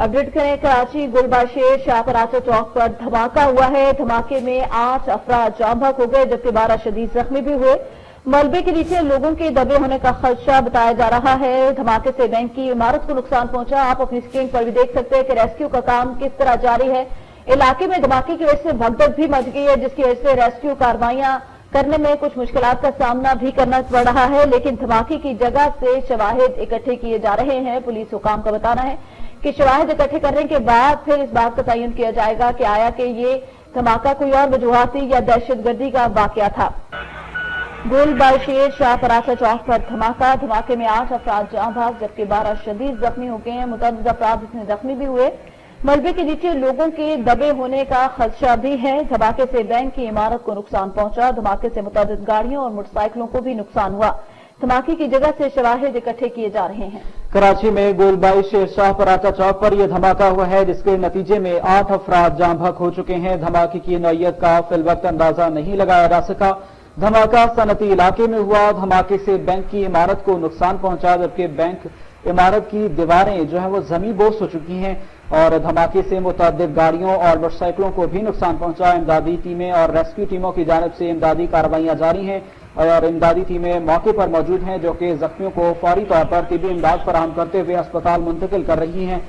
Update करें, कराची गुलबाशेर शाहपराचा चौक पर धमाका हुआ है। धमाके में 8 अफराद जाम बहक हो गए जबकि 12 शदीद जख्मी भी हुए। मलबे के नीचे लोगों के दबे होने का खदशा बताया जा रहा है। धमाके से बैंक की इमारत को नुकसान पहुंचा। आप अपनी स्क्रीन पर भी देख सकते हैं कि रेस्क्यू का काम किस तरह जारी है। इलाके में धमाके की वजह से भगदड़ भी मच गई है, जिसकी वजह से रेस्क्यू कार्रवाइयां करने में कुछ मुश्किलात का सामना भी करना पड़ रहा है। लेकिन धमाके की जगह से शवाहिद इकट्ठे किए जा रहे हैं। पुलिस हुकाम का बताना है कि शवाहिद इकट्ठे करने के बाद फिर इस बात का तयन किया जाएगा कि आया कि ये धमाका कोई और वजूहाती या दहशतगर्दी का वाकया था। गुलबाशेर शाहपराचा चौक पर धमाके में 8 अफराद जाँ बहक जबकि 12 शदीद जख्मी हो गए हैं। मुतअद्दिद अफराद इसमें जख्मी भी हुए। मलबे के नीचे लोगों के दबे होने का खदशा भी है। धमाके से बैंक की इमारत को नुकसान पहुंचा। धमाके से मुतअद्दिद गाड़ियों और मोटरसाइकिलों को भी नुकसान हुआ। धमाके की जगह से शवाहिद इकट्ठे किए जा रहे हैं। कराची में गुलबाशेर शाहपराचा चौक पर यह धमाका हुआ है, जिसके नतीजे में 8 अफराद जाँ बहक हो चुके हैं। धमाके की नौयत का फिलवक्त अंदाजा नहीं लगाया जा सका। धमाका सनती इलाके में हुआ। धमाके से बैंक की इमारत को नुकसान पहुंचा जबकि बैंक इमारत की दीवारें जो है वो जमी बोस हो चुकी हैं और धमाके से मुतअद्दिद गाड़ियों और मोटरसाइकिलों को भी नुकसान पहुंचा। इमदादी टीमें और रेस्क्यू टीमों की जानिब से इमदादी कार्रवाइयां जारी हैं और इमदादी टीमें मौके पर मौजूद हैं जो कि जख्मियों को फौरी तौर पर तिब्बी इमदाद फराहम करते हुए अस्पताल मुंतकिल कर रही हैं।